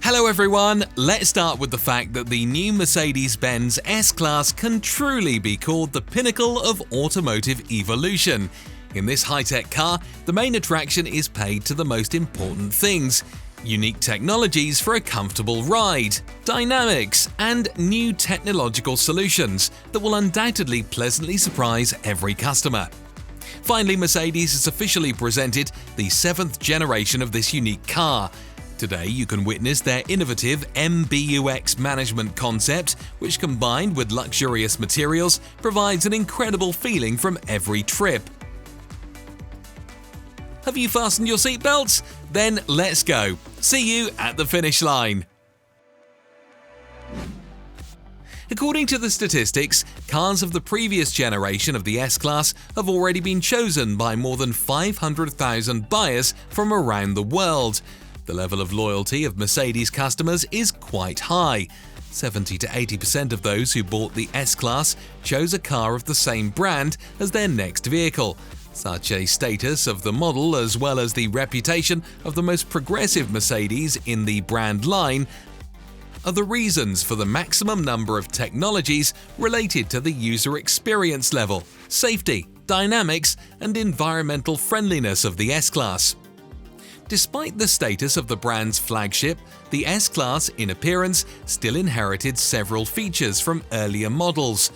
Hello everyone, let's start with the fact that the new Mercedes-Benz S-Class can truly be called the pinnacle of automotive evolution. In this high-tech car, the main attraction is paid to the most important things: unique technologies for a comfortable ride, dynamics, and new technological solutions that will undoubtedly pleasantly surprise every customer. Finally, Mercedes has officially presented the 7th generation of this unique car. Today you can witness their innovative MBUX management concept, which combined with luxurious materials provides an incredible feeling from every trip. Have you fastened your seatbelts? Then let's go. See you at the finish line. According to the statistics, cars of the previous generation of the S-Class have already been chosen by more than 500,000 buyers from around the world. The level of loyalty of Mercedes customers is quite high. 70 to 80% of those who bought the S-Class chose a car of the same brand as their next vehicle. Such a status of the model, as well as the reputation of the most progressive Mercedes in the brand line, are the reasons for the maximum number of technologies related to the user experience level, safety, dynamics, and environmental friendliness of the S-Class. Despite the status of the brand's flagship, the S-Class in appearance still inherited several features from earlier models.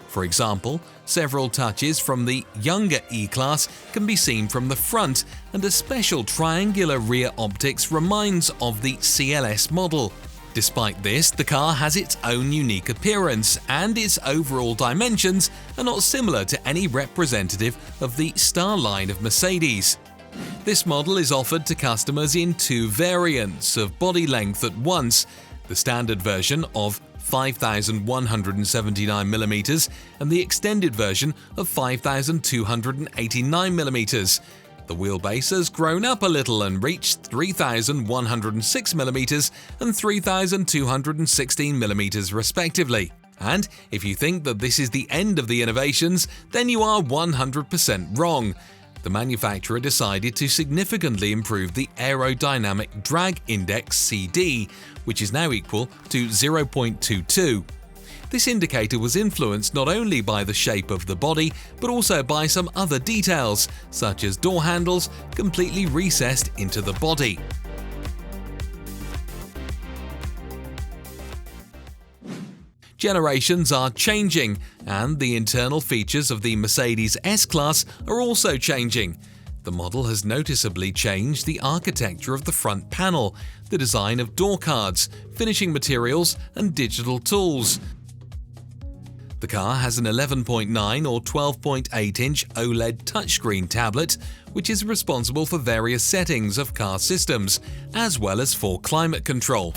For example, several touches from the younger E-Class can be seen from the front, and a special triangular rear optics reminds of the CLS model. Despite this, the car has its own unique appearance, and its overall dimensions are not similar to any representative of the Star line of Mercedes. This model is offered to customers in two variants of body length at once: the standard version of 5,179mm and the extended version of 5,289mm. The wheelbase has grown up a little and reached 3,106mm and 3,216mm respectively. And if you think that this is the end of the innovations, then you are 100% wrong. The manufacturer decided to significantly improve the aerodynamic drag index CD, which is now equal to 0.22. This indicator was influenced not only by the shape of the body, but also by some other details, such as door handles completely recessed into the body. Generations are changing, and the internal features of the Mercedes S-Class are also changing. The model has noticeably changed the architecture of the front panel, the design of door cards, finishing materials, and digital tools. The car has an 11.9 or 12.8-inch OLED touchscreen tablet, which is responsible for various settings of car systems, as well as for climate control.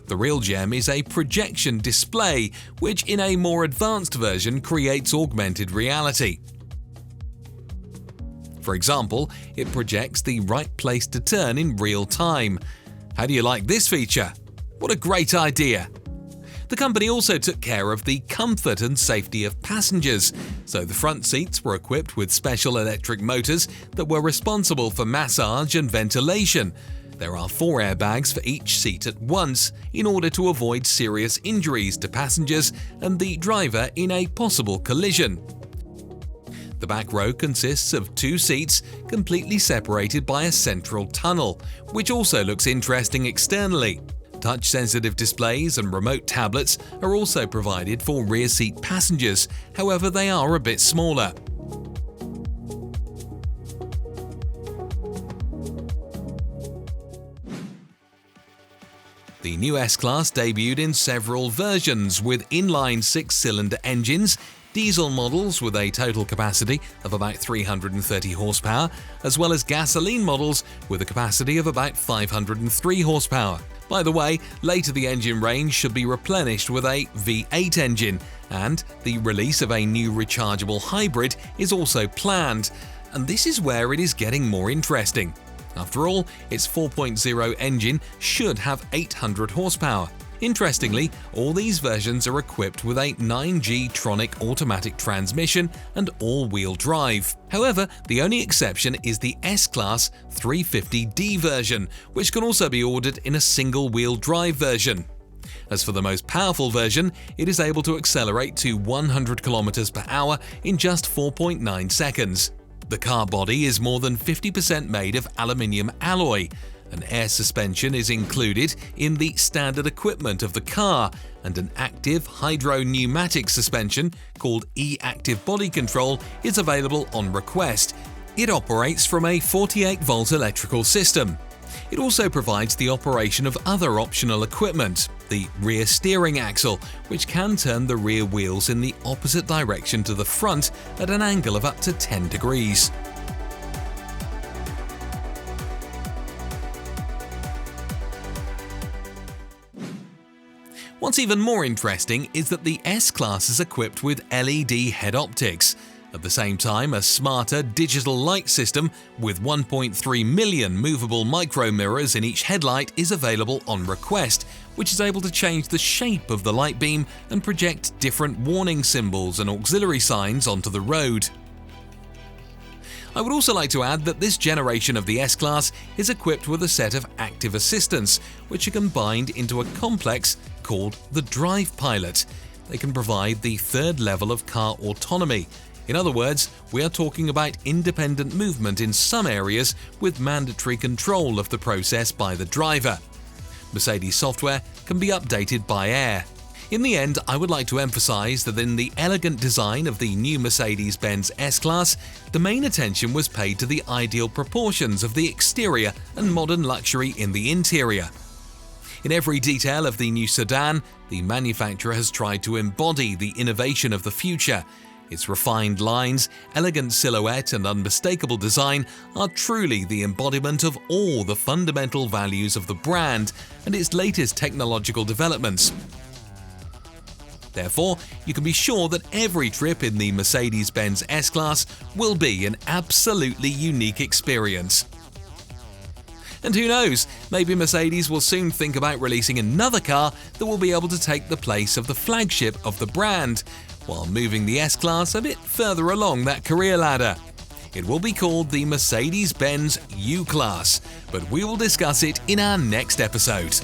The real gem is a projection display, which in a more advanced version creates augmented reality. For example, it projects the right place to turn in real time. How do you like this feature? What a great idea! The company also took care of the comfort and safety of passengers, so the front seats were equipped with special electric motors that were responsible for massage and ventilation. There are 4 airbags for each seat at once in order to avoid serious injuries to passengers and the driver in a possible collision. The back row consists of 2 seats completely separated by a central tunnel, which also looks interesting externally. Touch-sensitive displays and remote tablets are also provided for rear seat passengers, however they are a bit smaller. The new S-Class debuted in several versions with inline 6-cylinder engines, diesel models with a total capacity of about 330 horsepower, as well as gasoline models with a capacity of about 503 horsepower. By the way, later the engine range should be replenished with a V8 engine, and the release of a new rechargeable hybrid is also planned. And this is where it is getting more interesting. After all, its 4.0 engine should have 800 horsepower. Interestingly, all these versions are equipped with a 9G Tronic automatic transmission and all-wheel drive. However, the only exception is the S-Class 350D version, which can also be ordered in a single-wheel drive version. As for the most powerful version, it is able to accelerate to 100 km per hour in just 4.9 seconds. The car body is more than 50% made of aluminium alloy. An air suspension is included in the standard equipment of the car, and an active hydro-pneumatic suspension called e-active body control is available on request. It operates from a 48-volt electrical system. It also provides the operation of other optional equipment, the rear steering axle, which can turn the rear wheels in the opposite direction to the front at an angle of up to 10 degrees. What's even more interesting is that the S-Class is equipped with LED head optics. At the same time, a smarter digital light system with 1.3 million movable micro mirrors in each headlight is available on request, which is able to change the shape of the light beam and project different warning symbols and auxiliary signs onto the road. I would also like to add that this generation of the S-Class is equipped with a set of active assistants, which are combined into a complex called the Drive Pilot. They can provide the third level of car autonomy. In other words, we are talking about independent movement in some areas with mandatory control of the process by the driver. Mercedes software can be updated by air. In the end, I would like to emphasize that in the elegant design of the new Mercedes-Benz S-Class, the main attention was paid to the ideal proportions of the exterior and modern luxury in the interior. In every detail of the new sedan, the manufacturer has tried to embody the innovation of the future. Its refined lines, elegant silhouette and unmistakable design are truly the embodiment of all the fundamental values of the brand and its latest technological developments. Therefore, you can be sure that every trip in the Mercedes-Benz S-Class will be an absolutely unique experience. And who knows, maybe Mercedes will soon think about releasing another car that will be able to take the place of the flagship of the brand, while moving the S-Class a bit further along that career ladder. It will be called the Mercedes-Benz U-Class, but we will discuss it in our next episode.